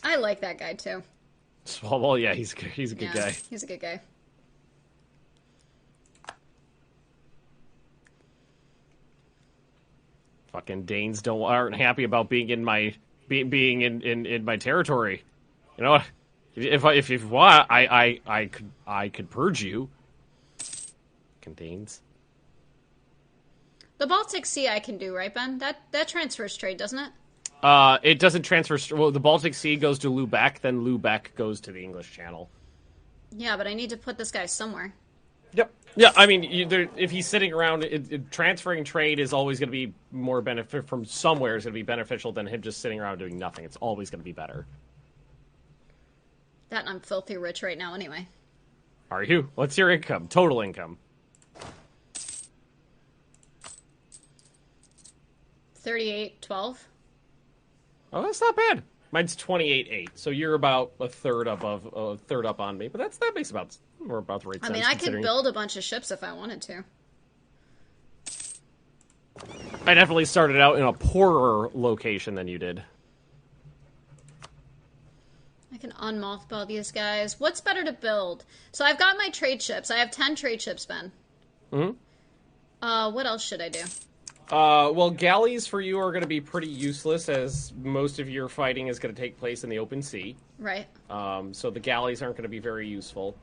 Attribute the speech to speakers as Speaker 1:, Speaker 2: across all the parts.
Speaker 1: I like that guy, too.
Speaker 2: Well, yeah, he's a good guy.
Speaker 1: He's a good guy.
Speaker 2: Fucking Danes aren't happy about being in my being in my territory. You know what? If you want, I could purge you. Fucking Danes.
Speaker 1: The Baltic Sea I can do, right, Ben? That transfers trade, doesn't it?
Speaker 2: It doesn't transfer. Well, the Baltic Sea goes to Lubeck, then Lubeck goes to the English Channel.
Speaker 1: Yeah, but I need to put this guy somewhere.
Speaker 2: Yep. Yeah, I mean, if he's sitting around, transferring trade is always going to be more benefit from somewhere is going to be beneficial than him just sitting around doing nothing. It's always going to be better.
Speaker 1: That and I'm filthy rich right now anyway.
Speaker 2: Are you? What's your income? Total income?
Speaker 1: 38.12.
Speaker 2: Oh, that's not bad. Mine's 28.8, so you're about a third up on me. But that makes about the right sense.
Speaker 1: I mean, I could build a bunch of ships if I wanted to.
Speaker 2: I definitely started out in a poorer location than you did.
Speaker 1: I can unmothball these guys. What's better to build? So I've got my trade ships. I have 10 trade ships, Ben. What else should I do?
Speaker 2: Well, galleys for you are going to be pretty useless, as most of your fighting is going to take place in the open sea.
Speaker 1: Right.
Speaker 2: So the galleys aren't going to be very useful.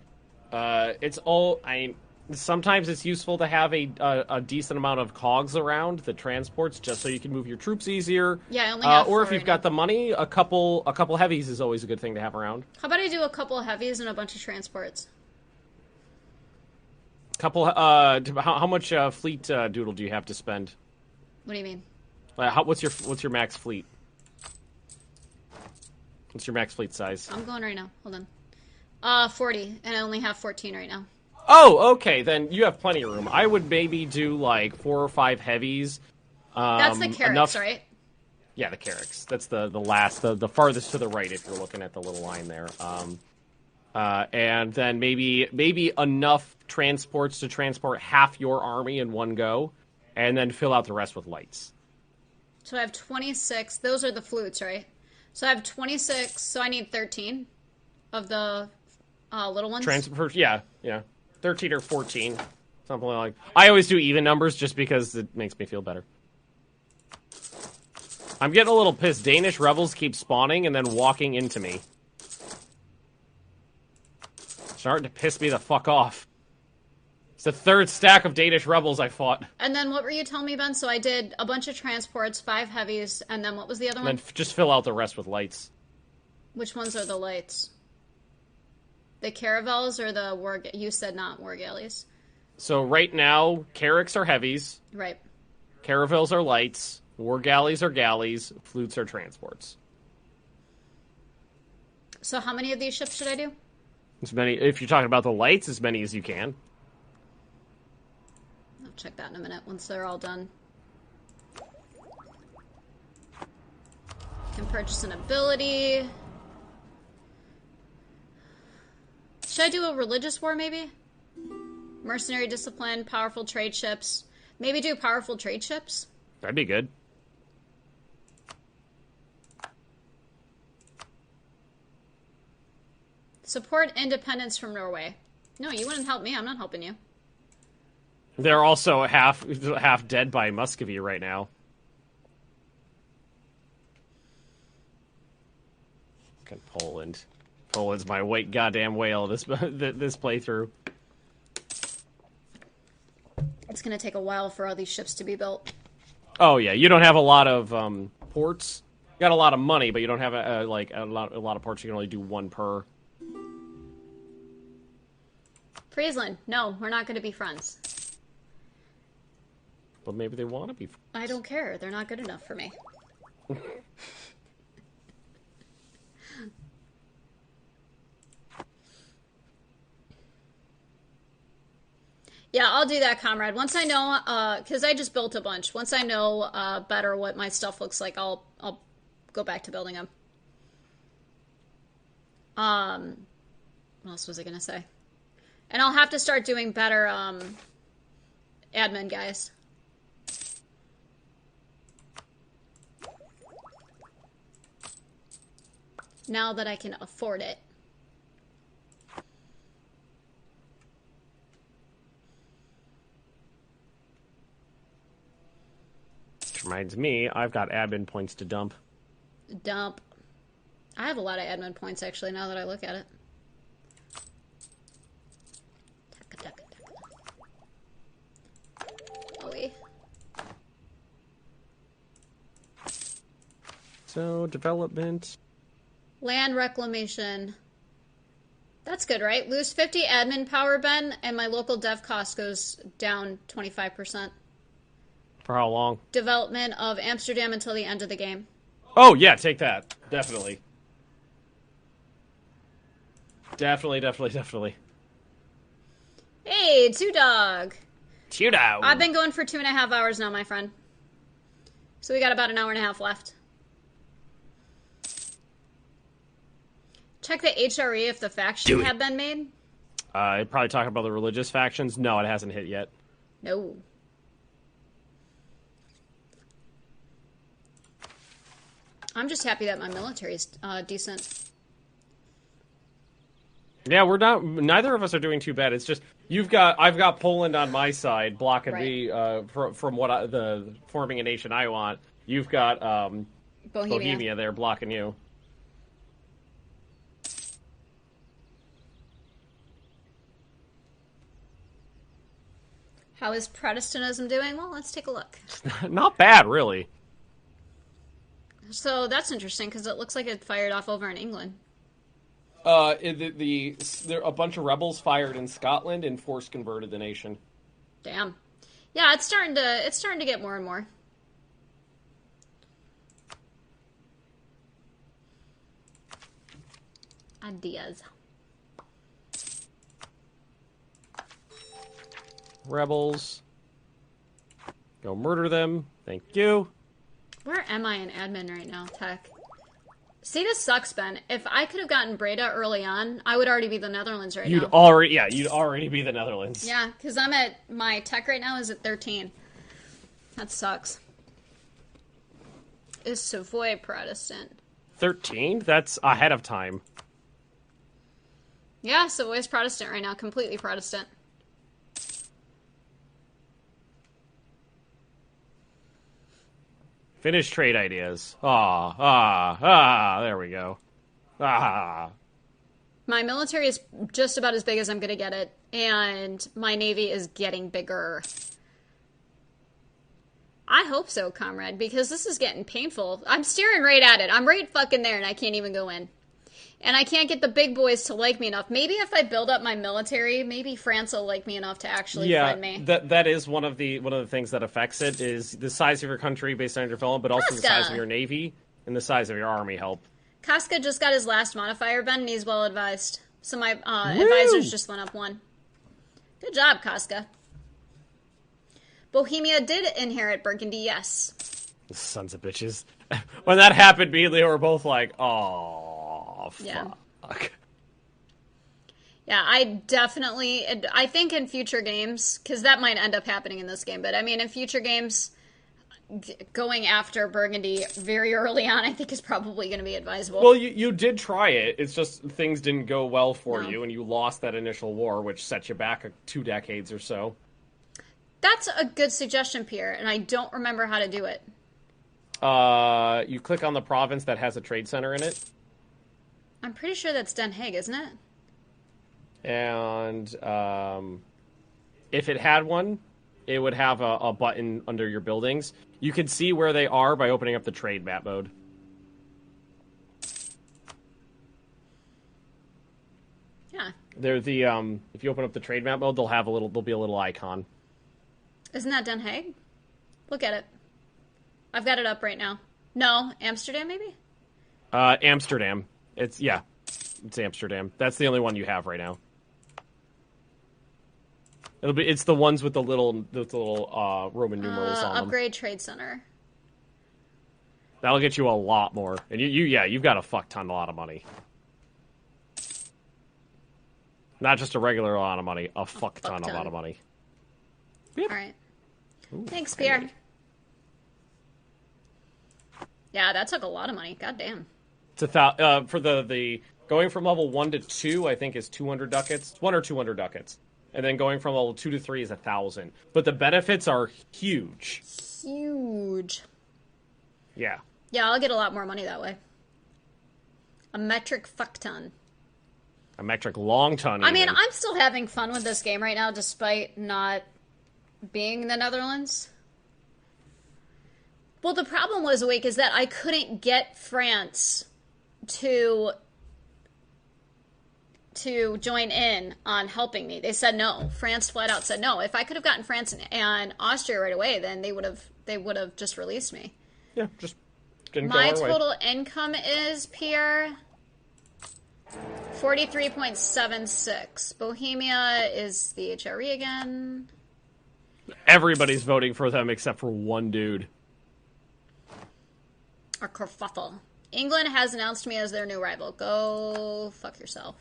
Speaker 2: Sometimes it's useful to have a decent amount of cogs around the transports, just so you can move your troops easier.
Speaker 1: Yeah, I only have
Speaker 2: or
Speaker 1: four
Speaker 2: if you've
Speaker 1: right
Speaker 2: got
Speaker 1: now.
Speaker 2: the money, a couple heavies is always a good thing to have around.
Speaker 1: How about I do a couple of heavies and a bunch of transports?
Speaker 2: How much fleet doodle do you have to spend?
Speaker 1: What do you mean?
Speaker 2: What's your max fleet? What's your max fleet size?
Speaker 1: I'm going right now. Hold on. 40, and I only have 14 right now.
Speaker 2: Oh, okay. Then you have plenty of room. I would maybe do like 4 or 5 heavies.
Speaker 1: That's the carrots, right?
Speaker 2: Yeah, the Carracks. That's the last, the farthest to the right if you're looking at the little line there. And then maybe enough transports to transport half your army in one go, and then fill out the rest with lights.
Speaker 1: So I have 26. Those are the flutes, right? So I have 26, so I need 13 of the little ones.
Speaker 2: Yeah. 13 or 14. Something like. I always do even numbers just because it makes me feel better. I'm getting a little pissed. Danish rebels keep spawning and then walking into me. Starting to piss me the fuck off. It's the third stack of Danish rebels I fought.
Speaker 1: And then what were you telling me, Ben? So I did a bunch of transports, 5 heavies, and then what was the other one?
Speaker 2: And then just fill out the rest with lights.
Speaker 1: Which ones are the lights? The caravels or the war... You said not war galleys.
Speaker 2: So right now, Carracks are heavies.
Speaker 1: Right.
Speaker 2: Caravels are lights. War galleys are galleys. Flutes are transports.
Speaker 1: So how many of these ships should I do?
Speaker 2: As many, if you're talking about the lights, as many as you can.
Speaker 1: I'll check that in a minute once they're all done. Can purchase an ability. Should I do a religious war, maybe? Mercenary discipline, powerful trade ships. Maybe do powerful trade ships?
Speaker 2: That'd be good.
Speaker 1: Support independence from Norway. No, you wouldn't help me. I'm not helping you.
Speaker 2: They're also half dead by Muscovy right now. Fucking Poland. Poland's my white goddamn whale this playthrough.
Speaker 1: It's going to take a while for all these ships to be built.
Speaker 2: Oh yeah, you don't have a lot of ports. You got a lot of money, but you don't have a lot of ports. You can only do one per.
Speaker 1: Friesland, no, we're not going to be friends.
Speaker 2: But maybe they want to be friends.
Speaker 1: I don't care. They're not good enough for me. Yeah, I'll do that, comrade. Once I know, because I just built a bunch. Once I know better what my stuff looks like, I'll go back to building them. What else was I gonna say? And I'll have to start doing better admin guys. now that I can afford it.
Speaker 2: Which reminds me, I've got admin points to dump.
Speaker 1: Dump. I have a lot of admin points, actually, now that I look at it.
Speaker 2: So, development.
Speaker 1: Land reclamation. That's good, right? Lose 50 admin power, Ben, and my local dev cost goes down 25%.
Speaker 2: For how long?
Speaker 1: Development of Amsterdam until the end of the game.
Speaker 2: Oh, yeah, take that. Definitely. Definitely.
Speaker 1: Hey, Two Dog.
Speaker 2: Two Dog.
Speaker 1: I've been going for 2.5 hours now, my friend. So we got about an hour and a half left. Check the HRE if the faction have been made.
Speaker 2: You're probably talking about the religious factions. No, it hasn't hit yet.
Speaker 1: No. I'm just happy that my military is decent.
Speaker 2: Yeah, we're not. Neither of us are doing too bad. It's just I've got Poland on my side blocking me from what the forming a nation I want. You've got Bohemia there blocking you.
Speaker 1: How is Protestantism doing? Well, let's take a look.
Speaker 2: Not bad, really.
Speaker 1: So that's interesting because it looks like it fired off over in England.
Speaker 2: There a bunch of rebels fired in Scotland and force converted the nation.
Speaker 1: Damn. Yeah, it's starting to get more and more. Ideas.
Speaker 2: Rebels. Go murder them. Thank you.
Speaker 1: Where am I in admin right now, tech? See, this sucks, Ben. If I could have gotten Breda early on, I would already be the Netherlands right now.
Speaker 2: You'd already be the Netherlands.
Speaker 1: Yeah, because I'm at, my tech right now is at 13. That sucks. Is Savoy Protestant?
Speaker 2: 13? That's ahead of time.
Speaker 1: Yeah, Savoy's Protestant right now, completely Protestant.
Speaker 2: Finish trade ideas. There we go.
Speaker 1: My military is just about as big as I'm going to get it, and my navy is getting bigger. I hope so, comrade, because this is getting painful. I'm staring right at it. I'm right fucking there, and I can't even go in. And I can't get the big boys to like me enough. Maybe if I build up my military, maybe France will like me enough to actually fund me.
Speaker 2: That is one of the things that affects it is the size of your country based on your development, but also the size of your navy and the size of your army help.
Speaker 1: Casca just got his last modifier, Ben, and he's well advised. So my advisors just went up 1. Good job, Casca. Bohemia did inherit Burgundy, yes.
Speaker 2: Sons of bitches. When that happened, me and Leo were both like, oh, fuck.
Speaker 1: Yeah, I think in future games, because that might end up happening in this game, but I mean, in future games, going after Burgundy very early on, I think is probably going to be advisable.
Speaker 2: Well, you did try it. It's just things didn't go well for you, and you lost that initial war, which set you back 2 decades or so.
Speaker 1: That's a good suggestion, Pierre, and I don't remember how to do it.
Speaker 2: You click on the province that has a trade center in it.
Speaker 1: I'm pretty sure that's Den Haag, isn't it?
Speaker 2: And if it had one, it would have a button under your buildings. You can see where they are by opening up the trade map mode.
Speaker 1: Yeah.
Speaker 2: They're if you open up the trade map mode, there'll be a little icon.
Speaker 1: Isn't that Den Haag? Look at it. I've got it up right now. No, Amsterdam maybe?
Speaker 2: Amsterdam. It's Amsterdam. That's the only one you have right now. It's the ones with the little Roman numerals on them.
Speaker 1: Upgrade Trade Center.
Speaker 2: That'll get you a lot more. And you've got a lot of money. Not just a regular lot of money, a fuck ton. A lot of money. Yep.
Speaker 1: All right. Ooh, thanks, Pierre. Yeah, that took a lot of money. God damn.
Speaker 2: For the going from level 1 to 2, I think is 200 ducats, 1 or 200 ducats, and then going from level 2 to 3 is 1,000. But the benefits are huge.
Speaker 1: Huge.
Speaker 2: Yeah.
Speaker 1: Yeah, I'll get a lot more money that way. A metric fuck ton.
Speaker 2: A metric long ton.
Speaker 1: I mean, I'm still having fun with this game right now, despite not being in the Netherlands. Well, the problem was, Awake, is that I couldn't get France to join in on helping me. They said no. France flat out said no. If I could have gotten France and Austria right away, then they would have just released me.
Speaker 2: Yeah, just didn't go
Speaker 1: My
Speaker 2: our way.
Speaker 1: total income is, Pierre, 43.76. Bohemia is the HRE again.
Speaker 2: Everybody's voting for them except for one dude.
Speaker 1: Or kerfuffle. England has announced me as their new rival. Go fuck yourself.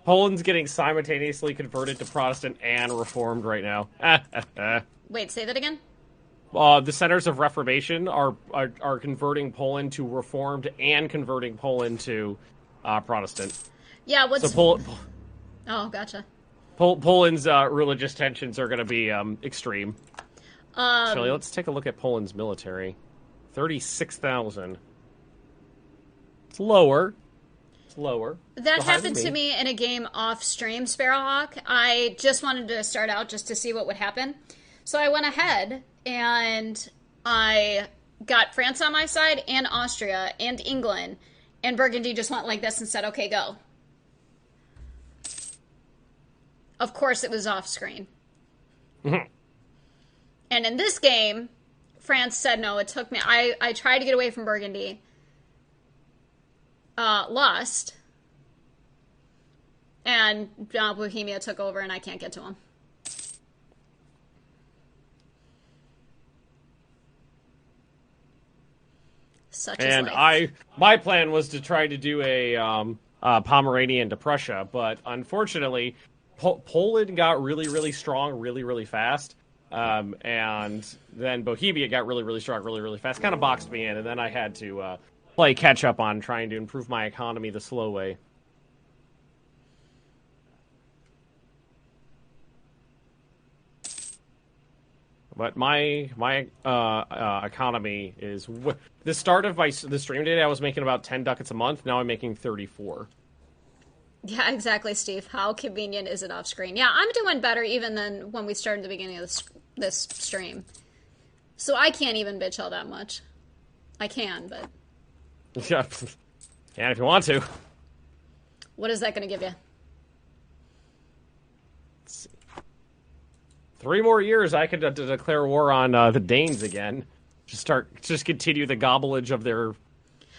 Speaker 2: Poland's getting simultaneously converted to Protestant and Reformed right now.
Speaker 1: Wait, say that again?
Speaker 2: The centers of Reformation are converting Poland to Reformed and converting Poland to Protestant.
Speaker 1: Yeah, what's...
Speaker 2: So
Speaker 1: Oh, gotcha.
Speaker 2: Poland's religious tensions are going to be extreme. Actually, let's take a look at Poland's military. 36,000. It's lower.
Speaker 1: That happened to me in a game off stream, Sparrowhawk. I just wanted to start out just to see what would happen. So I went ahead and I got France on my side and Austria and England. And Burgundy just went like this and said, okay, go. Of course, it was off screen.
Speaker 2: Mm-hmm.
Speaker 1: And in this game, France said no. It took me... I tried to get away from Burgundy. Lost. And Bohemia took over and I can't get to him. Such is life.
Speaker 2: My plan was to try to do a Pommerania into Prussia, but unfortunately, Poland got really, really strong, really, really fast. And then Bohemia got really, really strong, really, really fast. Kind of boxed me in, and then I had to play catch up on trying to improve my economy the slow way. But my economy is the start of the stream data. I was making about 10 ducats a month. Now I'm making 34.
Speaker 1: Yeah, exactly, Steve. How convenient is it off screen? Yeah, I'm doing better even than when we started the beginning of this stream. So I can't even bitch all that much. I can, but...
Speaker 2: Yeah, if you want to.
Speaker 1: What is that going to give you?
Speaker 2: Let's see. 3 more years, I could declare war on the Danes again. Just continue the gobblage of their...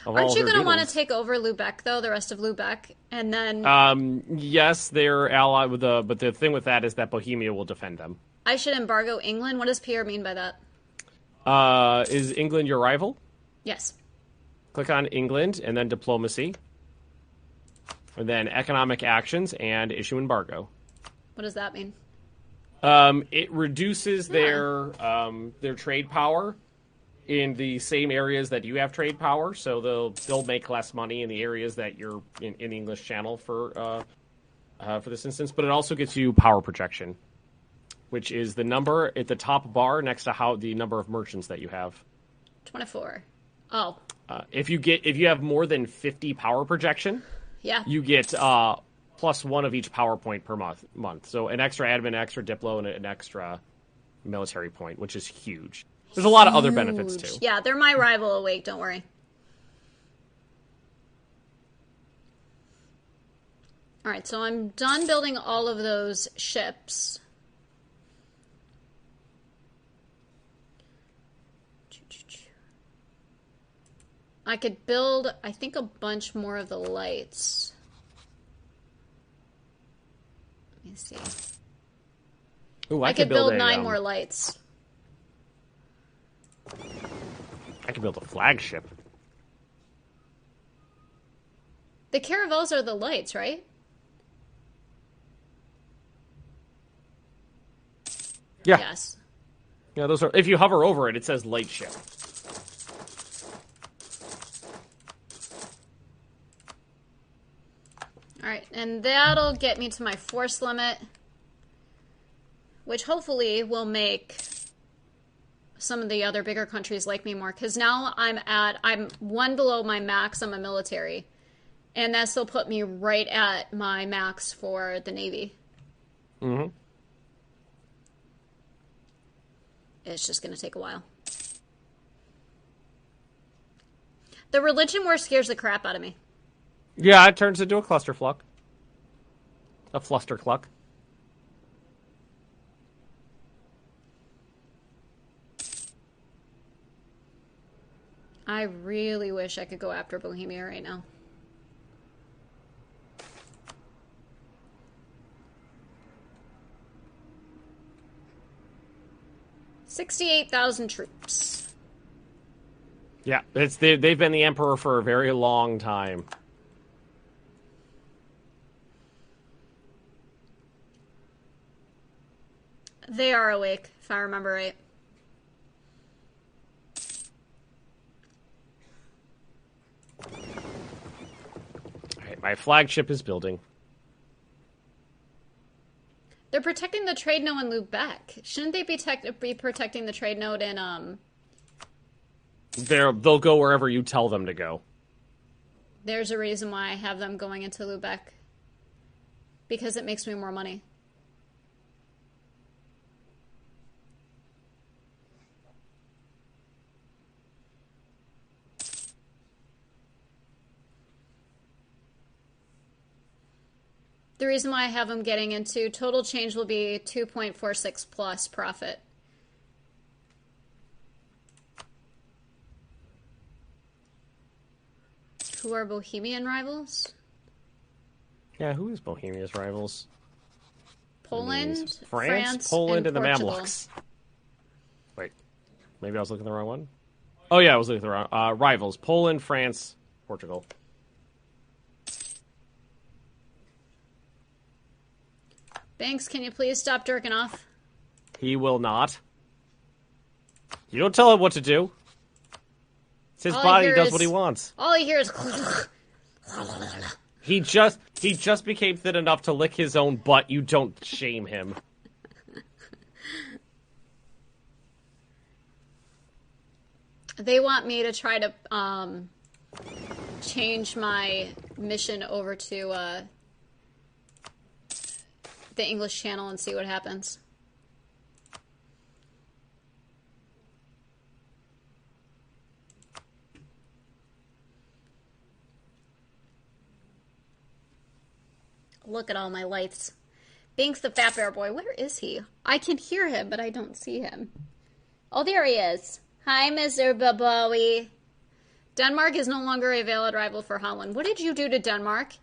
Speaker 1: Aren't you going to want to take over Lubeck, though, the rest of Lubeck, and then...
Speaker 2: Yes, they're allied with but the thing with that is that Bohemia will defend them.
Speaker 1: I should embargo England? What does Pierre mean by that?
Speaker 2: Is England your rival?
Speaker 1: Yes.
Speaker 2: Click on England, and then diplomacy. And then economic actions, and issue embargo.
Speaker 1: What does that mean?
Speaker 2: It reduces their trade power in the same areas that you have trade power, so they'll make less money in the areas that you're in the English Channel for this instance. But it also gets you power projection, which is the number at the top bar next to the number of merchants that you have.
Speaker 1: 24. Oh.
Speaker 2: If you have more than 50 power projection,
Speaker 1: yeah,
Speaker 2: you get +1 of each power point per month. So an extra admin, an extra diplo, and an extra military point, which is huge. There's a lot of other benefits, too.
Speaker 1: Yeah, they're my rival, Awake, don't worry. Alright, so I'm done building all of those ships. I could build, I think, a bunch more of the lights. Let me see.
Speaker 2: Ooh,
Speaker 1: I could build 9 more lights.
Speaker 2: I could build a flagship.
Speaker 1: The caravels are the lights, right?
Speaker 2: Yeah.
Speaker 1: Yes.
Speaker 2: Yeah, those are. If you hover over it, it says light ship.
Speaker 1: Alright, and that'll get me to my force limit, which hopefully will make some of the other bigger countries like me more, because now I'm one below my max on my military, and that still put me right at my max for the Navy.
Speaker 2: Mm-hmm.
Speaker 1: It's just going to take a while. The religion war scares the crap out of me.
Speaker 2: Yeah, it turns into a clusterfuck. A flustercluck.
Speaker 1: I really wish I could go after Bohemia right now. $68,000 troops.
Speaker 2: Yeah, they've been the emperor for a very long time.
Speaker 1: They are awake, if I remember right.
Speaker 2: Alright, my flagship is building.
Speaker 1: They're protecting the trade node in Lubeck. Shouldn't they be protecting the trade node in,
Speaker 2: They'll go wherever you tell them to go.
Speaker 1: There's a reason why I have them going into Lubeck. Because it makes me more money. The reason why I have them getting into total change will be 2.46 plus profit. Who are Bohemian rivals?
Speaker 2: Yeah, who is Bohemia's rivals?
Speaker 1: Poland,
Speaker 2: France, Poland, and the
Speaker 1: Portugal.
Speaker 2: Mamluks. Wait, maybe I was looking at the wrong one? Oh yeah, I was looking at the wrong... rivals. Poland, France, Portugal.
Speaker 1: Banks, can you please stop jerking off?
Speaker 2: He will not. You don't tell him what to do. It's his body, he does what he wants.
Speaker 1: All I hear is...
Speaker 2: He just became thin enough to lick his own butt. You don't shame him.
Speaker 1: They want me to try to change my mission over to the English channel and see what happens. Look at all my lights. Binks the Fat Bear Boy. Where is he? I can hear him, but I don't see him. Oh, there he is. Hi, Mr. Babowie. Denmark is no longer a valid rival for Holland. What did you do to Denmark?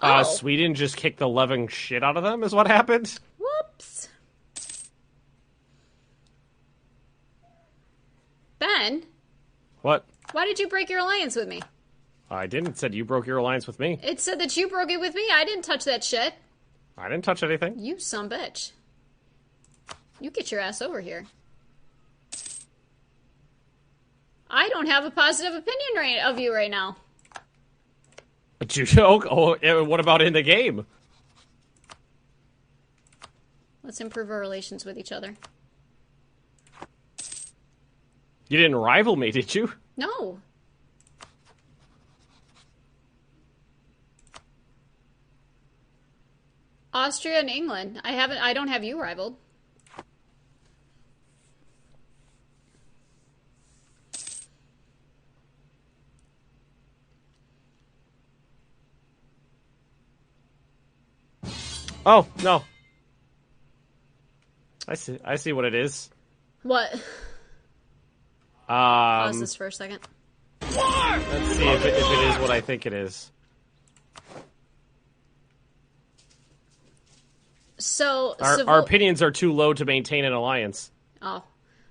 Speaker 1: Oh.
Speaker 2: Sweden just kicked the living shit out of them, is what happened.
Speaker 1: Whoops. Ben?
Speaker 2: What?
Speaker 1: Why did you break your alliance with me?
Speaker 2: I didn't. It said you broke your alliance with me.
Speaker 1: It said that you broke it with me. I didn't touch that shit.
Speaker 2: I didn't touch anything.
Speaker 1: You sumbitch. You get your ass over here. I don't have a positive opinion of you right now.
Speaker 2: But you joke? Oh, what about in the game?
Speaker 1: Let's improve our relations with each other.
Speaker 2: You didn't rival me, did you?
Speaker 1: No. Austria and England. I don't have you rivaled.
Speaker 2: Oh, no. I see what it is.
Speaker 1: What? Pause this for a second.
Speaker 2: Let's see if it is what I think it is.
Speaker 1: So
Speaker 2: our opinions are too low to maintain an alliance.
Speaker 1: Oh.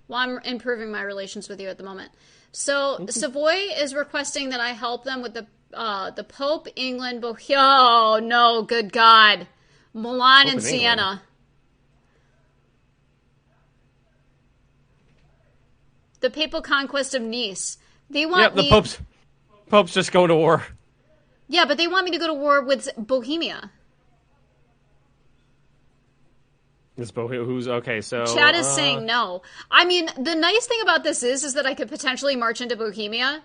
Speaker 1: Well, I'm improving my relations with you at the moment. So Savoy is requesting that I help them with the Pope, England, Oh, no, good God. Milan and Siena. The papal conquest of Nice. They want
Speaker 2: Yep, the
Speaker 1: me...
Speaker 2: Pope's just going to war.
Speaker 1: Yeah, but they want me to go to war with Bohemia.
Speaker 2: Who's okay? So
Speaker 1: Chad is saying no. I mean, the nice thing about this is that I could potentially march into Bohemia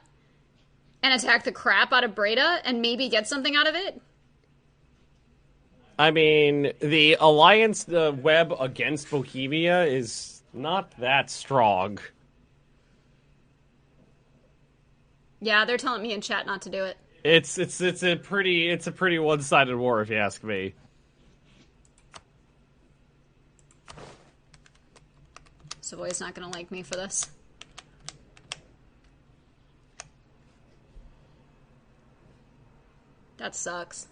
Speaker 1: and attack the crap out of Breda and maybe get something out of it.
Speaker 2: I mean, the alliance web against Bohemia is not that strong.
Speaker 1: Yeah, they're telling me in chat not to do it.
Speaker 2: It's a pretty one-sided war, if you ask me.
Speaker 1: Savoy's not gonna like me for this. That sucks.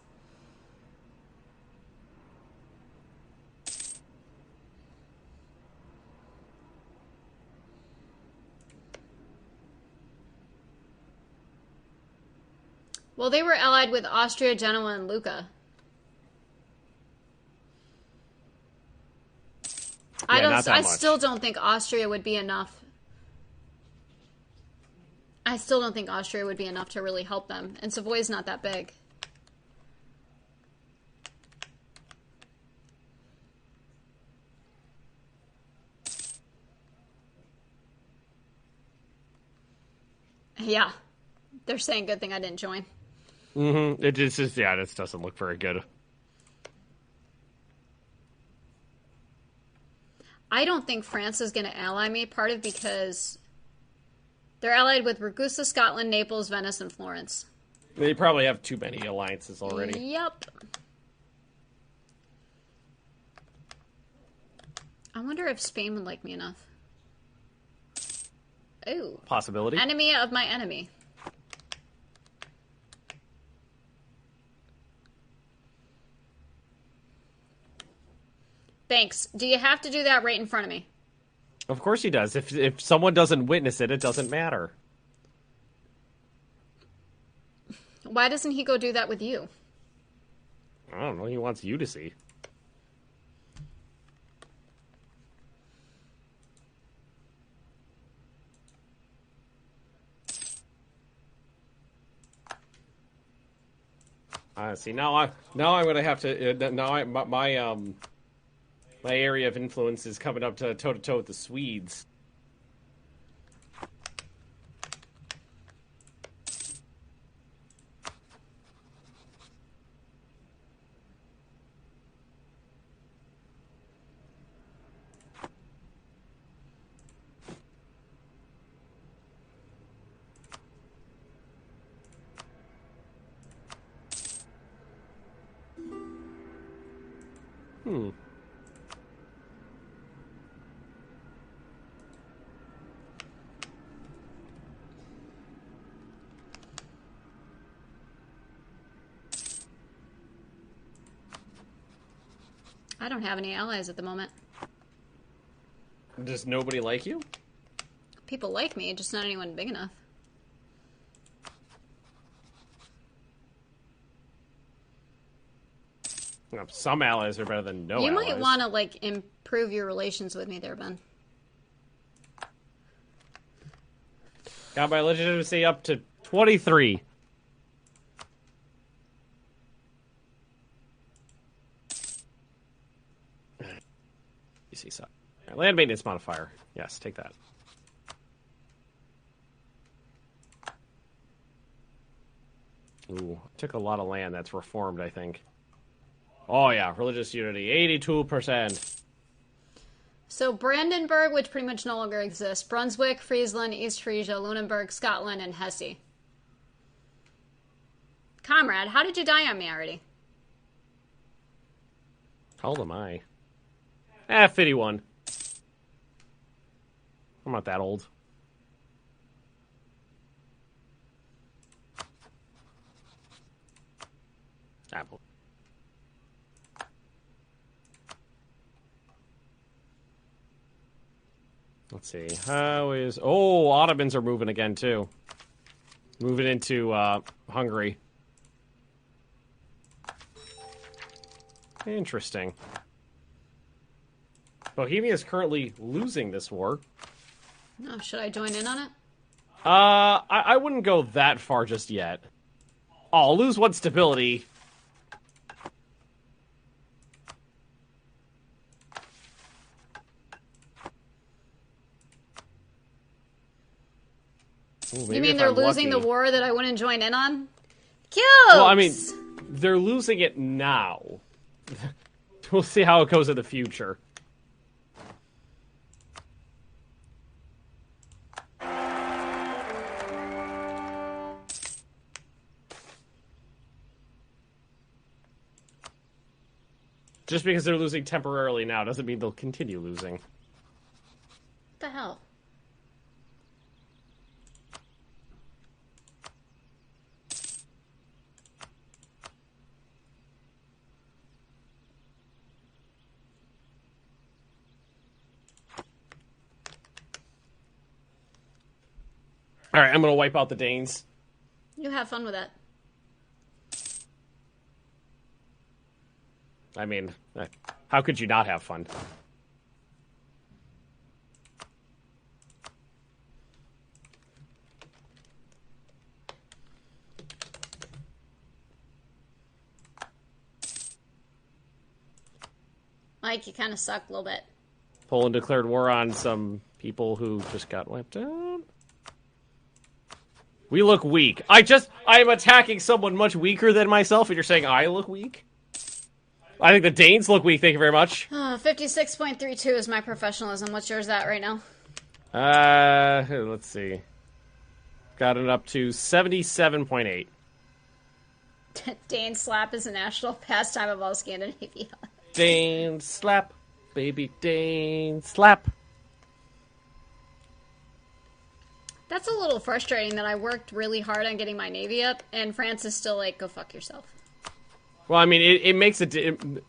Speaker 1: Well, they were allied with Austria, Genoa, and Lucca. I still don't think Austria would be enough. I still don't think Austria would be enough to really help them. And Savoy's not that big. Yeah. They're saying good thing I didn't join.
Speaker 2: Mm-hmm. It just this doesn't look very good.
Speaker 1: I don't think France is going to ally me, part of because they're allied with Ragusa, Scotland, Naples, Venice, and Florence.
Speaker 2: They probably have too many alliances already.
Speaker 1: Yep. I wonder if Spain would like me enough. Ooh.
Speaker 2: Possibility.
Speaker 1: Enemy of my enemy. Thanks. Do you have to do that right in front of me?
Speaker 2: Of course he does. If someone doesn't witness it, it doesn't matter.
Speaker 1: Why doesn't he go do that with you?
Speaker 2: I don't know. He wants you to see. See now I'm gonna have to my area of influence is coming up to toe with the Swedes.
Speaker 1: I don't have any allies at the moment.
Speaker 2: Does nobody like you?
Speaker 1: People like me, just not anyone big enough.
Speaker 2: Some allies are better than no allies.
Speaker 1: You might want to, like, improve your relations with me there, Ben.
Speaker 2: Got my legitimacy up to 23. You see something. Land maintenance modifier. Yes, take that. Ooh, took a lot of land that's reformed, I think. Oh yeah, religious unity, 82%.
Speaker 1: So Brandenburg, which pretty much no longer exists, Brunswick, Friesland, East Frisia, Lunenburg, Scotland, and Hesse. Comrade, how did you die on me already?
Speaker 2: How old am I? 51. I'm not that old. Apple. Let's see. How is... Oh, Ottomans are moving again, too. Moving into Hungary. Interesting. Bohemia is currently losing this war.
Speaker 1: Oh, should I join in on it?
Speaker 2: I wouldn't go that far just yet. Oh, I'll lose one stability. Ooh,
Speaker 1: You mean they're losing the war that I wouldn't join in on? Cute!
Speaker 2: Well, I mean, they're losing it now. We'll see how it goes in the future. Just because they're losing temporarily now doesn't mean they'll continue losing.
Speaker 1: What the hell?
Speaker 2: Alright, I'm gonna wipe out the Danes.
Speaker 1: You have fun with that.
Speaker 2: I mean, how could you not have fun?
Speaker 1: Mike, you kind of suck a little bit.
Speaker 2: Poland declared war on some people who just got wiped out. We look weak. I am attacking someone much weaker than myself, and you're saying I look weak? I think the Danes look weak, thank you very much.
Speaker 1: 56.32 is my professionalism. What's yours at right now?
Speaker 2: Let's see. Got it up to 77.8.
Speaker 1: Dane slap is a national pastime of all Scandinavia.
Speaker 2: Dane slap. Baby Dane slap.
Speaker 1: That's a little frustrating that I worked really hard on getting my navy up, and France is still like, go fuck yourself.
Speaker 2: Well, I mean, it makes that you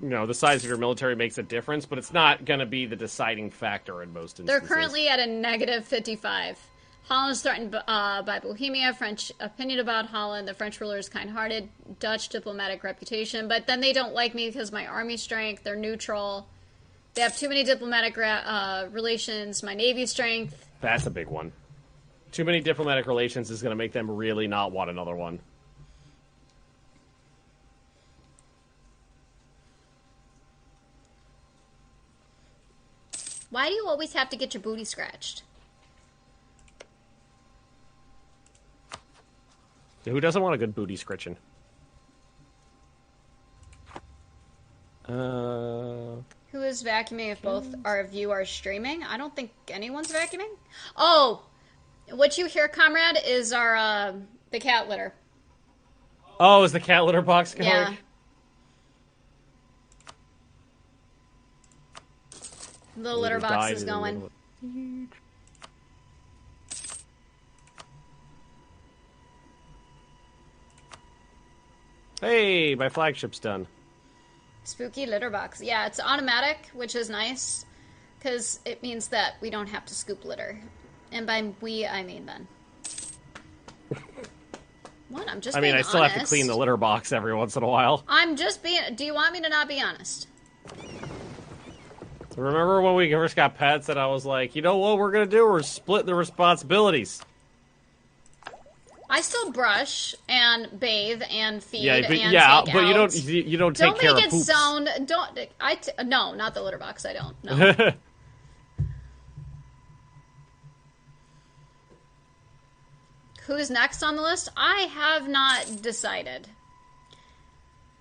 Speaker 2: know, the size of your military makes a difference, but it's not going to be the deciding factor in most instances.
Speaker 1: They're currently at a negative 55. Holland is threatened by Bohemia. French opinion about Holland. The French ruler is kind-hearted. Dutch diplomatic reputation. But then they don't like me because of my army strength. They're neutral. They have too many diplomatic relations. My navy strength.
Speaker 2: That's a big one. Too many diplomatic relations is going to make them really not want another one.
Speaker 1: Why do you always have to get your booty scratched?
Speaker 2: Who doesn't want a good booty scratching?
Speaker 1: Who is vacuuming if both of you are streaming? I don't think anyone's vacuuming. Oh, what you hear, comrade, is our the cat litter.
Speaker 2: Oh, is the cat litter box going?
Speaker 1: Yeah. The litter box is going.
Speaker 2: Hey, my flagship's done.
Speaker 1: Spooky litter box. Yeah, it's automatic, which is nice, because it means that we don't have to scoop litter. And by we, I mean Ben. What? I'm just being honest.
Speaker 2: I still have to clean the litter box every once in a while.
Speaker 1: I'm just being... Do you want me to not be honest?
Speaker 2: Remember when we first got pets and I was like, you know what we're going to do? We're splitting the responsibilities.
Speaker 1: I still brush and bathe and feed
Speaker 2: and take
Speaker 1: but
Speaker 2: out. You don't take care of poops.
Speaker 1: Don't make it sound... No, not the litter box. I don't. No. Who's next on the list? I have not decided.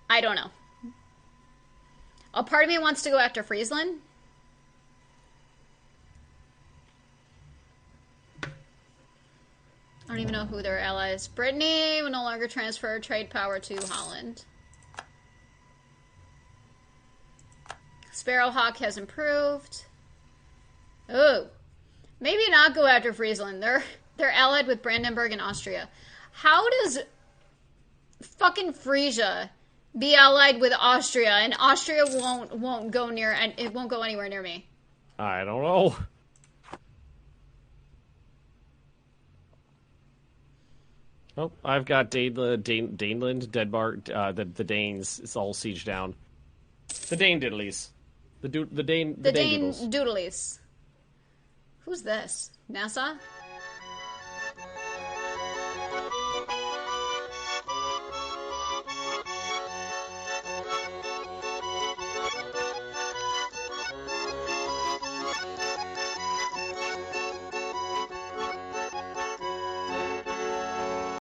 Speaker 1: I don't know. A part of me wants to go after Friesland. I don't even know who their ally is. Brittany will no longer transfer trade power to Holland. Sparrowhawk has improved. Oh. Maybe not go after Friesland. They're allied with Brandenburg and Austria. How does fucking Frisia be allied with Austria and Austria won't go near, and it won't go anywhere near me?
Speaker 2: I don't know. Oh, I've got Daneland, Denmark, the Danes. It's all siege down. The Dane Diddlies. The Dane Doodles.
Speaker 1: Doodlies. Who's this? NASA?